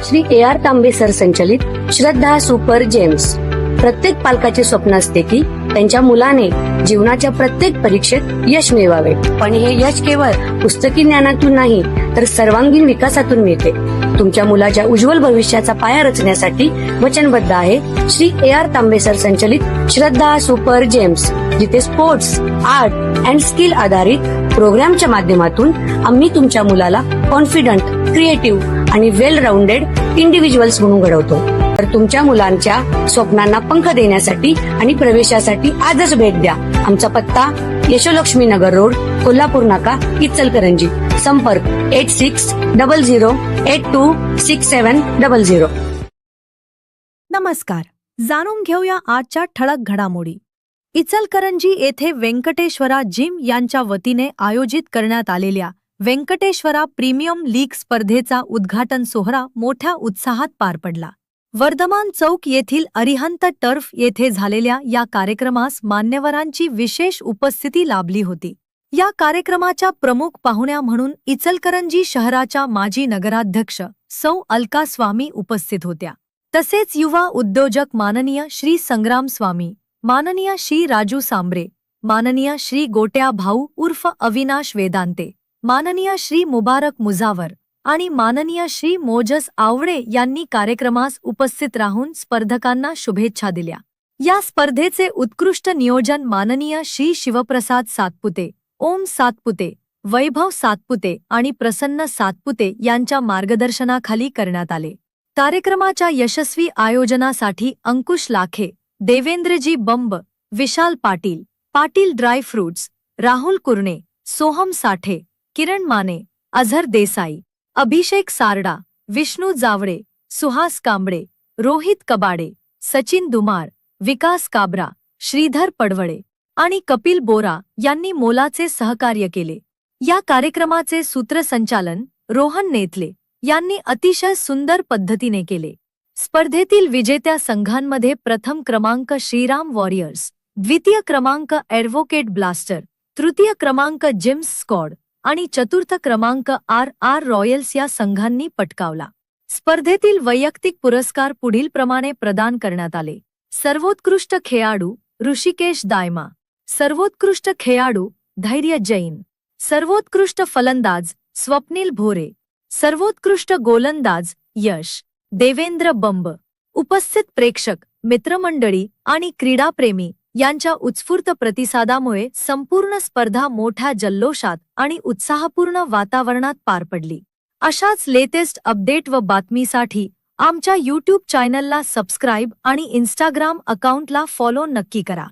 Shri AR तांबे sir संचलित श्रद्धा super gems. प्रत्येक पालकाचे स्वप्न असते की त्यांच्या मुलाने जीवनाच्या प्रत्येक परीक्षेत यश मिळवावे, पण हे यश केवळ पुस्तकी ज्ञानातून नाही तर सर्वांगीण विकासातून मिळते. तुमच्या मुलाच्या उज्ज्वल भविष्याचा पाया रचण्यासाठी वचनबद्ध आहे श्री AR तांबे सर संचलित श्रद्धा सुपर जेम्स, जिथे स्पोर्ट्स, आर्ट अँड स्किल आधारित प्रोग्रामच्या माध्यमातून आम्ही तुमच्या मुलाला कॉन्फिडंट, क्रिएटिव्ह आणि वेल राऊंडेड इंडिव्हिज्युअल्स म्हणून घडवतो. तर तुमच्या मुलांच्या स्वप्नांना पंख देण्यासाठी आणि प्रवेशासाठी आजच भेट द्या. आमचा पत्ता यशोलक्ष्मी नगर रोड, कोल्हापूर नाका, इचलकरंजी. संपर्क 8600826700. नमस्कार. जाणून घेऊया आजच्या ठळक घडामोडी. इचलकरंजी येथे व्यंकटेश्वरा जिम यांच्या वतीने आयोजित करण्यात आलेल्या व्यंकटेश्वरा प्रीमियम लीग स्पर्धेचा उद्घाटन सोहळा मोठ्या उत्साहात पार पडला. वर्धमान चौक येथील अरिहंत टर्फ येथे झालेल्या या कार्यक्रमास मान्यवरांची विशेष उपस्थिती लाभली होती. या कार्यक्रमाच्या प्रमुख पाहुण्या म्हणून इचलकरंजी शहराच्या माजी नगराध्यक्ष सौ अलका स्वामी उपस्थित होत्या. तसेच युवा उद्योजक माननीय श्री संग्राम स्वामी, माननीय श्री राजू सांबरे, माननीय श्री गोट्या भाऊ उर्फ अविनाश वेदांते, माननीय श्री मुबारक मुजावर आणि माननीय श्री मोजस आवळे यांनी कार्यक्रमास उपस्थित राहून स्पर्धकांना शुभेच्छा दिल्या. या स्पर्धेचे उत्कृष्ट नियोजन माननीय श्री शिवप्रसाद सातपुते, ओम सातपुते, वैभव सातपुते आणि प्रसन्न सातपुते यांच्या मार्गदर्शनाखाली करण्यात आले. कार्यक्रमाच्या यशस्वी आयोजनासाठी अंकुश लाखे, देवेंद्रजी बंब, विशाल पाटील, पाटील ड्रायफ्रुट्स, राहुल कुरणे, सोहम साठे, किरण माने, अझर देसाई, अभिषेक सारडा, विष्णू जावळे, सुहास कांबळे, रोहित कबाडे, सचिन दुमार, विकास काबरा, श्रीधर पडवळे आणि कपिल बोरा यांनी मोलाचे सहकार्य केले. या कार्यक्रमाचे सूत्रसंचालन रोहन नेतले यांनी अतिशय सुंदर पद्धतीने केले. स्पर्धेतील विजेत्या संघांमध्ये प्रथम क्रमांक श्रीराम वॉरियर्स, द्वितीय क्रमांक ॲडव्होकेट ब्लास्टर, तृतीय क्रमांक जिम्स स्क्वॉड आणि चतुर्थ क्रमांक RR रॉयल्स या संघांनी पटकावला. स्पर्धेतील वैयक्तिक पुरस्कार पुढीलप्रमाणे प्रदान करण्यात आले. सर्वोत्कृष्ट खेळाडू ऋषिकेश दायमा, सर्वोत्कृष्ट खेळाडू धैर्य जैन, सर्वोत्कृष्ट फलंदाज स्वप्नील भोरे, सर्वोत्कृष्ट गोलंदाज यश देवेंद्र बंब. उपस्थित प्रेक्षक, मित्रमंडळी आणि क्रीडाप्रेमी यांच्या उत्स्फूर्त प्रतिसादामुळे संपूर्ण स्पर्धा मोठ्या जल्लोषात आणि उत्साहपूर्ण वातावरणात पार पडली. अशाच लेटेस्ट अपडेट व बातमीसाठी आमच्या YouTube चॅनलला सबस्क्राईब आणि Instagram अकाउंटला फॉलो नक्की करा.